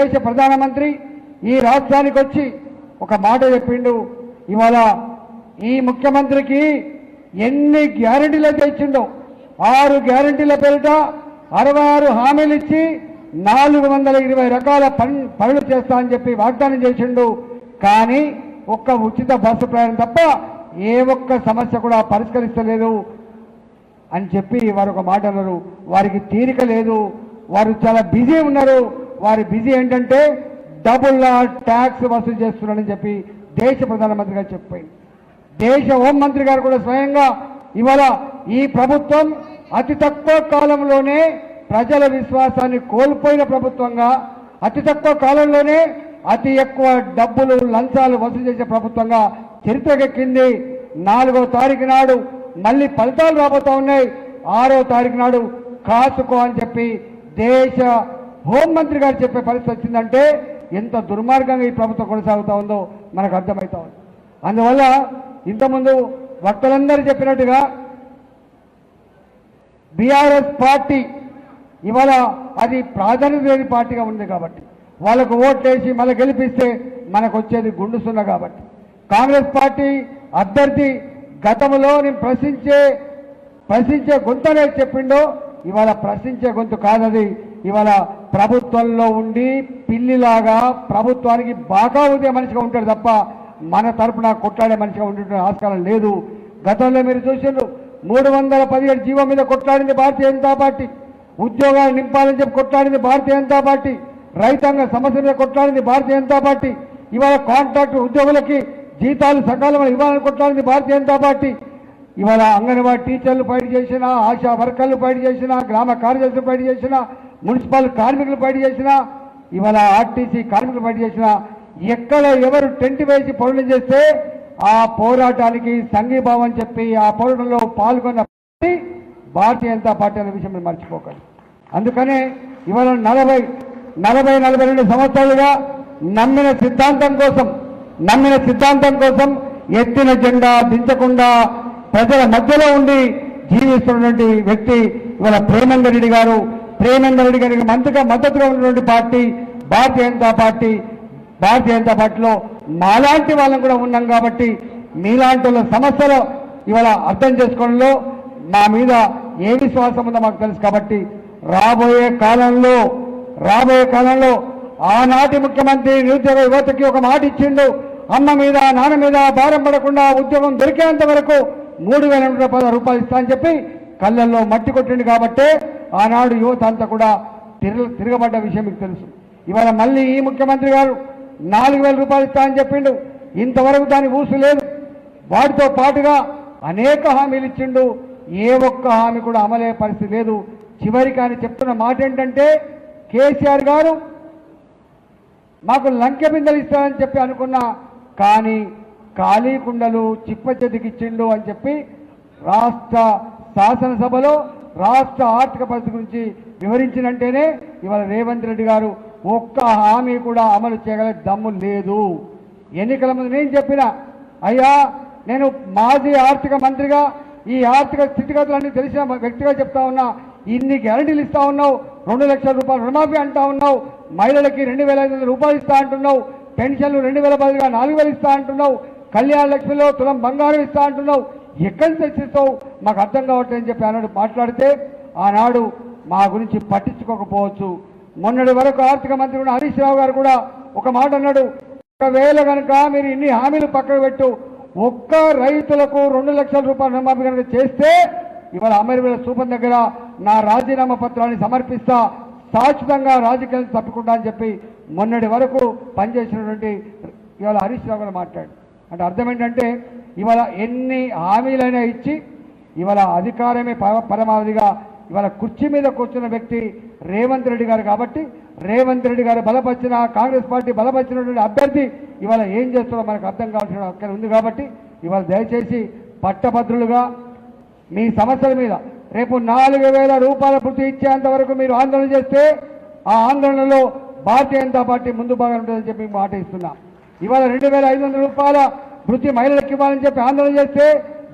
దేశ ప్రధానమంత్రి ఈ రాష్ట్రానికి వచ్చి ఒక మాట చెప్పిండు. ఇవాళ ఈ ముఖ్యమంత్రికి ఎన్ని గ్యారెంటీలు ఇచ్చిండో 6 గ్యారెంటీల పేరిట 66 హామీలు ఇచ్చి 420 రకాల పనులు చేస్తా అని చెప్పి వాగ్దానం చేసిండు. కానీ ఒక్క ఉచిత బస్సు ప్రయాణం తప్ప ఏ ఒక్క సమస్య కూడా పరిష్కరిస్తలేదు అని చెప్పి వారు ఒక మాట అన్నారు. వారికి తీరిక లేదు, వారు చాలా బిజీ ఉన్నారు. వారి బిజీ ఏంటంటే డబుల్ ట్యాక్స్ వసూలు చేస్తున్నారని చెప్పి దేశ ప్రధానమంత్రి గారు చెప్పారు. దేశ హోంమంత్రి గారు కూడా స్వయంగా ఇవాళ ఈ ప్రభుత్వం అతి తక్కువ కాలంలోనే ప్రజల విశ్వాసాన్ని కోల్పోయిన ప్రభుత్వంగా, అతి తక్కువ కాలంలోనే అతి ఎక్కువ డబ్బులు లంచాలు వసూలు చేసే ప్రభుత్వంగా చరిత్రకెక్కింది. 4వ తారీఖు నాడు మళ్ళీ ఫలితాలు రాబోతా ఉన్నాయి. 6వ తారీఖు నాడు కాసుకో అని చెప్పి దేశ హోంమంత్రి గారు చెప్పే పరిస్థితి వచ్చిందంటే ఎంత దుర్మార్గంగా ఈ ప్రభుత్వం కొనసాగుతూ ఉందో మనకు అర్థమవుతా ఉంది. అందువల్ల ఇంతకుముందు వక్తలందరూ చెప్పినట్టుగా బీఆర్ఎస్ పార్టీ ఇవాళ అది ప్రాధాన్యత లేని పార్టీగా ఉంది కాబట్టి వాళ్ళకు ఓట్లేసి మళ్ళీ గెలిపిస్తే మనకు వచ్చేది గుండు సున్నా. కాబట్టి కాంగ్రెస్ పార్టీ అభ్యర్థి గతంలో నేను ప్రశ్నించే గొంతు అనేది చెప్పిండో ఇవాళ ప్రశ్నించే గొంతు కాదది. ఇవాళ ప్రభుత్వంలో ఉండి పిల్లిలాగా ప్రభుత్వానికి బాగా ఉదయ మనిషిగా ఉంటాడు తప్ప మన తరపున కొట్లాడే మనిషిగా ఉండే ఆస్కారం లేదు. గతంలో మీరు చూసిండ్రు 317 జీవో మీద కొట్లాడింది భారతీయ జనతా పార్టీ, ఉద్యోగాలు నింపాలని చెప్పి కొట్లాడింది భారతీయ జనతా పార్టీ, రైతాంగ సమస్య మీద కొట్లాడింది భారతీయ జనతా పార్టీ, ఇవాళ కాంట్రాక్ట్ ఉద్యోగులకి జీతాలు సకాలంలో ఇవ్వాలని కొట్లాడింది భారతీయ జనతా పార్టీ. ఇవాళ అంగన్వాడీ టీచర్లు ఫైట్ చేసినా, ఆశా వర్కర్లు ఫైట్ చేసినా, గ్రామ కార్యదర్శులు ఫైట్ చేసినా, మున్సిపల్ కార్మికులు ఫైట్ చేసినా, ఇవాళ ఆర్టీసీ కార్మికులు ఫైట్ చేసినా, ఎక్కడ ఎవరు టెంట్ వేసి పనులు చేస్తే ఆ పోరాటానికి సంఘీభావం చెప్పి ఆ పోరాటంలో పాల్గొన్న భారతీయ జనతా పార్టీ అనే విషయం మర్చిపోకండి. అందుకనే ఇవాళ 42 సంవత్సరాలుగా నమ్మిన సిద్ధాంతం కోసం ఎత్తిన జెండా దించకుండా ప్రజల మధ్యలో ఉండి జీవిస్తున్నటువంటి వ్యక్తి ఇవాళ ప్రేమేందర్ రెడ్డి గారు. ప్రేమేందర్ రెడ్డి గారికి మద్దతుగా ఉన్నటువంటి పార్టీ భారతీయ జనతా పార్టీ. భారతీయ జనతా పార్టీలో మాలాంటి వాళ్ళం కూడా ఉన్నాం కాబట్టి మీలాంటి వాళ్ళ సమస్యలు ఇవాళ అర్థం చేసుకోవడంలో మా మీద ఏ విశ్వాసం ఉందో మాకు తెలుసు. కాబట్టి రాబోయే కాలంలో ఆనాటి ముఖ్యమంత్రి నిరుద్యోగ యువతకి ఒక మాట ఇచ్చిండు. అమ్మ మీద నాన్న మీద భారం పడకుండా ఉద్యోగం దొరికేంత వరకు 3,000 రూపాయలు ఇస్తా అని చెప్పి కళ్ళల్లో మట్టి కొట్టిండు. కాబట్టే ఆనాడు యువత అంతా కూడా తిరగబడ్డ విషయం మీకు తెలుసు. ఇవాళ మళ్ళీ ఈ ముఖ్యమంత్రి గారు 4,000 రూపాయలు ఇస్తా అని చెప్పిండు. ఇంతవరకు దాని ఊసు లేదు. వాటితో పాటుగా అనేక హామీలు ఇచ్చిండు. ఏ ఒక్క హామీ కూడా అమలయ్యే పరిస్థితి లేదు. చివరికి ఆయన చెప్తున్న మాట ఏంటంటే కేసీఆర్ గారు మాకు లంకె బిందెలు ఇస్తారని చెప్పి అనుకున్నా, కానీ ఖాళీ కుండలు చిప్ప చెతికిచ్చిండు అని చెప్పి రాష్ట్ర శాసనసభలో రాష్ట్ర ఆర్థిక పరిస్థితి గురించి వివరించినంటేనే ఇవాళ రేవంత్ రెడ్డి గారు ఒక్క హామీ కూడా అమలు చేయగల దమ్ము లేదు. ఎన్నికల ముందు నేను చెప్పినా, అయ్యా నేను మాజీ ఆర్థిక మంత్రిగా ఈ ఆర్థిక స్థితిగతులన్నీ తెలిసిన వ్యక్తిగా చెప్తా ఉన్నా, ఇన్ని గ్యారంటీలు ఇస్తా ఉన్నావు, 2 లక్షల రూపాయలు రుణమాఫీ అంటా ఉన్నావు, మహిళలకి 2,500 రూపాయలు ఇస్తా అంటున్నావు, పెన్షన్లు 2,000 బదులుగా 4,000 ఇస్తా అంటున్నావు, కళ్యాణ లక్ష్మిలో తులం బంగారం ఇస్తా అంటున్నావు, ఎక్కడి నుంచి తెచ్చిస్తావు మాకు అర్థం కావట్లేదని చెప్పి అన్నాడు. మాట్లాడితే ఆనాడు మా గురించి పట్టించుకోకపోవచ్చు. మొన్నటి వరకు ఆర్థిక మంత్రి కూడా హరీష్ రావు గారు కూడా ఒక మాట అన్నాడు, ఒకవేళ కనుక మీరు ఇన్ని హామీలు పక్కకు పెట్టు, ఒక్క రైతులకు 2 లక్షల రూపాయల రుణమాఫీ కనుక చేస్తే ఇవాళ అమరవీరుల స్థూపం దగ్గర నా రాజీనామా పత్రాన్ని సమర్పిస్తా, శాశ్వతంగా రాజకీయాలు తప్పుకుంటా అని చెప్పి మొన్నటి వరకు పనిచేసినటువంటి ఇవాళ హరీష్ రావు గారు మాట్లాడు. అంటే అర్థం ఏంటంటే ఇవాళ ఎన్ని హామీలైనా ఇచ్చి ఇవాళ అధికారమే పరమావధిగా ఇవాళ కుర్చీ మీద కూర్చున్న వ్యక్తి రేవంత్ రెడ్డి గారు. కాబట్టి రేవంత్ రెడ్డి గారు బలపరిచిన కాంగ్రెస్ పార్టీ బలపరిచినటువంటి అభ్యర్థి ఇవాళ ఏం చేస్తారో మనకు అర్థం కావాల్సిన అక్కడ ఉంది. కాబట్టి ఇవాళ దయచేసి పట్టభద్రులుగా మీ సమస్యల మీద రేపు 4,000 రూపాయల వృత్తి ఇచ్చేంత వరకు మీరు ఆందోళన చేస్తే ఆ ఆందోళనలో భారతీయ జనతా పార్టీ ముందు భాగం ఉంటుందని చెప్పి మాట ఇస్తున్నాం. ఇవాళ 2,500 రూపాయల వృత్తి మహిళలకు ఇవ్వాలని చెప్పి ఆందోళన చేస్తే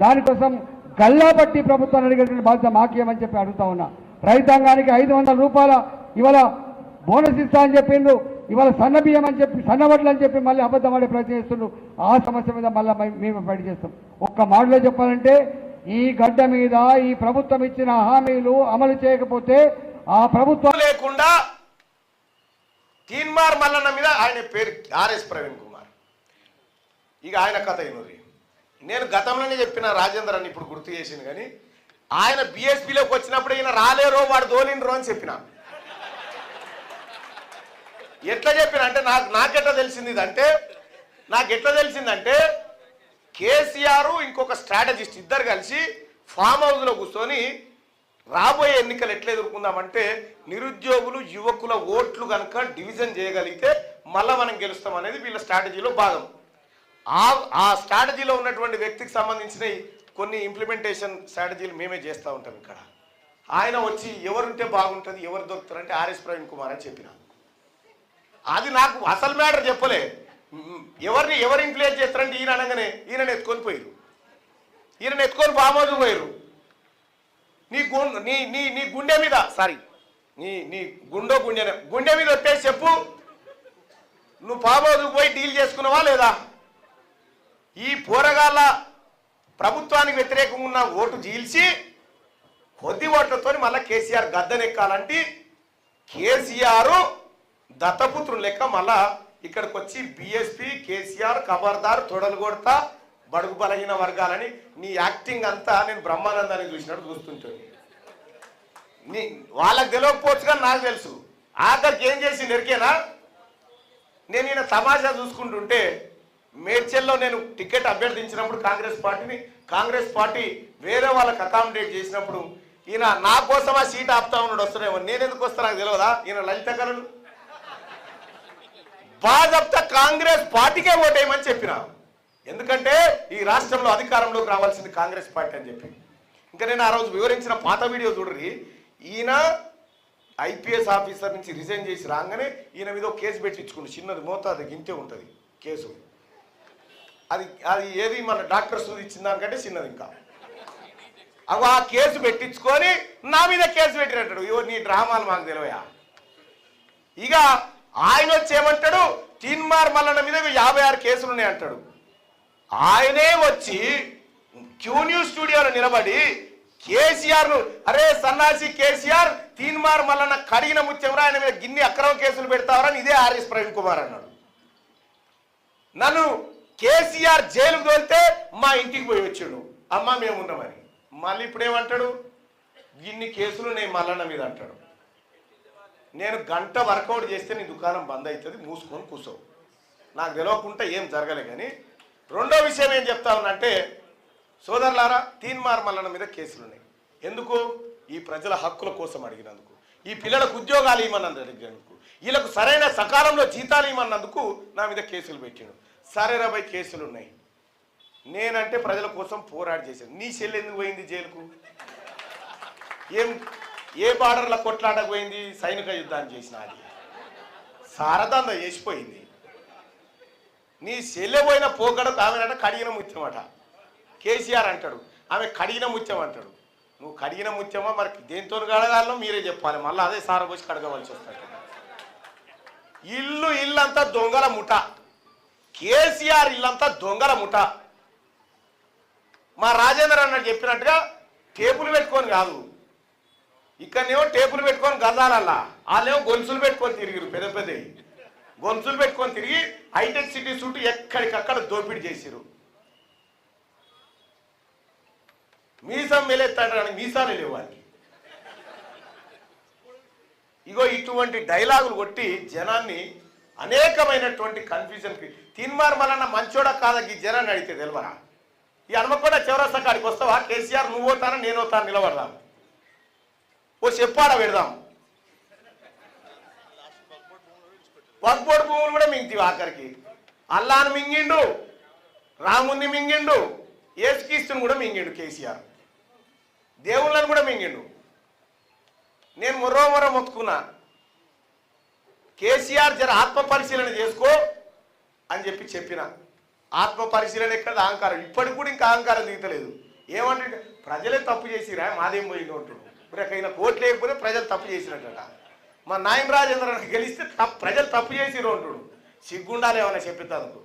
దానికోసం గల్లాపట్టి ప్రభుత్వాన్ని అడిగేటువంటి బాధ్యత మాకేమని చెప్పి అడుగుతా ఉన్నా. రైతాంగానికి 500 రూపాయల ఇవాళ బోనస్ ఇస్తా అని చెప్పిండ్రు. ఇవాళ సన్న బియ్యం అని చెప్పి సన్నవడ్లు అని చెప్పి మళ్ళీ అబద్ధం ఆడే ప్రయత్నం చేస్తున్నారు. ఆ సమస్య మీద మళ్ళీ మేము బయట చేస్తాం. ఒక్క మాటలో చెప్పాలంటే ఈ గడ్డ మీద ఈ ప్రభుత్వం ఇచ్చిన హామీలు అమలు చేయకపోతే ఆ ప్రభుత్వం లేకుండా తీన్మార్ మల్లన్న మీద ఆయన పేరు ఆర్ఎస్ ప్రవీణ్ కుమార్. ఇక ఆయన కథ అయినది నేను గతంలోనే చెప్పిన రాజేందర్ అని ఇప్పుడు గుర్తు చేసింది. కానీ ఆయన బిఎస్పీలోకి వచ్చినప్పుడు ఈయన రాలేరో వాడు దోలినరో అని చెప్పిన. ఎట్లా చెప్పిన అంటే నాకెట్లా తెలిసిందంటే కేసీఆర్ ఇంకొక స్ట్రాటజిస్ట్ ఇద్దరు కలిసి ఫామ్ హౌస్లో కూర్చొని రాబోయే ఎన్నికలు ఎట్లా ఎదుర్కొందామంటే నిరుద్యోగులు యువకుల ఓట్లు కనుక డివిజన్ చేయగలిగితే మళ్ళీ మనం గెలుస్తాం అనేది వీళ్ళ స్ట్రాటజీలో భాగం. ఆ స్ట్రాటజీలో ఉన్నటువంటి వ్యక్తికి సంబంధించిన కొన్ని ఇంప్లిమెంటేషన్ స్ట్రాటజీలు మేమే చేస్తూ ఉంటాం. ఇక్కడ ఆయన వచ్చి ఎవరుంటే బాగుంటుంది ఎవరు దొరుకుతారంటే ఆర్ఎస్ ప్రవీణ్ కుమార్ అని చెప్పిన. అది నాకు అసలు మ్యాటర్ చెప్పలే. ఎవరు ఇన్ఫ్లుయెన్స్ చేస్తారంటే ఈయన అనగానే ఈయనను ఎత్తుకొని పోయారు. ఈయనను ఎత్తుకొని బామోజు పోయారు. నీ గుండె మీద నీ గుండె మీద వచ్చేసి చెప్పు, నువ్వు బామోజుకు పోయి డీల్ చేసుకున్నావా లేదా? ఈ పోరగాళ్ళ ప్రభుత్వానికి వ్యతిరేకంగా ఉన్న ఓటు చీల్చి కొద్ది ఓట్లతో మళ్ళీ కేసీఆర్ గద్దెనెక్కాలంటే కేసీఆర్ దత్తపుత్రులు లెక్క మళ్ళా ఇక్కడికి వచ్చి బిఎస్పీ కేసీఆర్ ఖబర్దార్ తొడలు కొడతా బడుగు బలహీన వర్గాలని నీ యాక్టింగ్ అంతా నేను బ్రహ్మానందాన్ని చూసినట్టు చూస్తుంటాను. వాళ్ళకి తెలియకపోవచ్చు కానీ నాకు తెలుసు. ఆఖరికి ఏం చేసి నెరికేనా, నేను ఈయన తమాషా చూసుకుంటుంటే మేడ్చల్లో నేను టికెట్ అభ్యర్థించినప్పుడు కాంగ్రెస్ పార్టీ వేరే వాళ్ళకి అకామిడేట్ చేసినప్పుడు ఈయన నా కోసం ఆ సీట్ ఆపుతా ఉన్నాడు. వస్తున్నాయేమో నేను ఎందుకు వస్తా నాకు తెలియదా? ఈయన లలిత కళలు బాజప్తా కాంగ్రెస్ పార్టీకే ఓటేయమని చెప్పిన. ఎందుకంటే ఈ రాష్ట్రంలో అధికారంలోకి రావాల్సింది కాంగ్రెస్ పార్టీ అని చెప్పి. ఇంకా నేను ఆ రోజు వివరించిన పాత వీడియో చూడరి. ఈయన ఐపీఎస్ ఆఫీసర్ నుంచి రిజైన్ చేసి రాగానే ఈయన మీద కేసు పెట్టించుకుంటు. చిన్నది మోతాదు గింతే ఉంటుంది కేసు. అది ఏది మన డాక్టర్ సూది ఇచ్చిన దానికంటే చిన్నది. ఇంకా అవి ఆ కేసు పెట్టించుకొని నా మీద కేసు పెట్టినట్టాడు. ఇవో నీ డ్రామాలు మాకు తెలివయా. ఇక ఆయన వచ్చి ఏమంటాడు, తీన్మార్ మల్లన్న మీద 56 కేసులు ఉన్నాయి అంటాడు. ఆయనే వచ్చి క్యూ న్యూస్ స్టూడియోలో నిలబడి కేసీఆర్ను అరే సన్నాసి కేసీఆర్ తీన్మార్ మల్లన్న కడిగిన ముత్యంరా, ఆయన మీద గిన్ని అక్రమ కేసులు పెడతావరని ఇదే ఆర్ఎస్ ప్రవీణ్ కుమార్ అన్నాడు. నన్ను కేసీఆర్ జైలుకు తోలితే మా ఇంటికి పోయి వచ్చాడు అమ్మ మేమున్నామని. మళ్ళీ ఇప్పుడు ఏమంటాడు, గిన్ని కేసులు నేను మల్లన్న మీద అంటాడు. నేను గంట వర్కౌట్ చేస్తే నీ దుకాణం బంద్ అవుతుంది, మూసుకొని కూర్చోవు. నాకు తెలియకుండా ఏం జరగలే. కానీ రెండో విషయం ఏం చెప్తా ఉన్నంటే, సోదరులారా, తీన్మార్ మల్లన్న మీద కేసులు ఉన్నాయి. ఎందుకు? ఈ ప్రజల హక్కుల కోసం అడిగినందుకు, ఈ పిల్లలకు ఉద్యోగాలు ఇవ్వమన్నందుకు అడిగినందుకు, వీళ్ళకు సరైన సకాలంలో జీతాలు ఇవ్వమన్నందుకు నా మీద కేసులు పెట్టాడు. సరే 20 కేసులు ఉన్నాయి. నేనంటే ప్రజల కోసం పోరాడి చేశాను. నీ చెల్లి ఎందుకు పోయింది జైలుకు? ఏ బార్డర్ల కొట్లాటకు పోయింది? సైనిక యుద్ధాన్ని చేసిన అది సారదంద చేసిపోయింది. నీ చెల్లె పోయిన పోకడకు ఆమెనంట కడిగిన ముత్యం అట. కేసీఆర్ అంటాడు ఆమె కడిగిన ముత్యం అంటాడు. నువ్వు కడిగిన ముత్యమా మరి దేంతో కడగాలో మీరే చెప్పాలి. మళ్ళీ అదే సార పోసి కడగవలసి వస్తాడు. ఇల్లంతా దొంగల ముఠ. కేసీఆర్ ఇల్లంతా దొంగల ముఠ. మా రాజేందర్ అన్న చెప్పినట్టుగా టేపులు పెట్టుకొని కాదు, ఇక్కడనేమో టేపులు పెట్టుకొని గజాలల్లా, వాళ్ళేమో గొలుసులు పెట్టుకొని తిరిగిరు. పెద్ద గొలుసులు పెట్టుకొని తిరిగి హైటెక్ సిటీ చుట్టూ ఎక్కడికక్కడ దోపిడీ చేసిరు. మీసం మెలెత్తాడని మీసాలే లేవు వాళ్ళకి. ఇగో ఇటువంటి డైలాగులు కొట్టి జనాన్ని అనేకమైనటువంటి కన్ఫ్యూజన్కి. తీన్మార్ మల్లన్న మంచోడా కాదా ఈ జనాన్ని అడిగితే తెలియరా? ఈ హనుమకొండ చౌరస్తా కాడికి వస్తావా? కేసీఆర్ నువ్వు పోతానా నేను పోతాను, నిలబడదాం, ఓ చెప్పాడ పెడదాం. వక్ఫ్ బోర్డు భూములు కూడా మింగితివి. ఆఖరికి అల్లాను మింగిండు, రాముని మింగిండు, ఏసుక్రీస్తుని కూడా మింగిండు కేసీఆర్. దేవుళ్ళని కూడా మింగిండు. నేను మొర్రో మొత్తుకున్నా, కేసీఆర్ జర ఆత్మ పరిశీలన చేసుకో అని చెప్పిన. ఆత్మ పరిశీలన ఎక్కడ? అహంకారం. ఇప్పటికి కూడా ఇంకా అహంకారం దిగుతలేదు. ఏమంటే ప్రజలే తప్పు చేసిరా, మాదేం పోయింది అంటుడు. ఇప్పుడైనా కోట్లు లేకపోతే ప్రజలు తప్పు చేసినట్ట. మా నాయన రాజేంద్ర గెలిస్తే ప్రజలు తప్పు చేసిరు అంటుడు. సిగ్గుండాలి ఏమన్నా చెప్పిద్దానికి.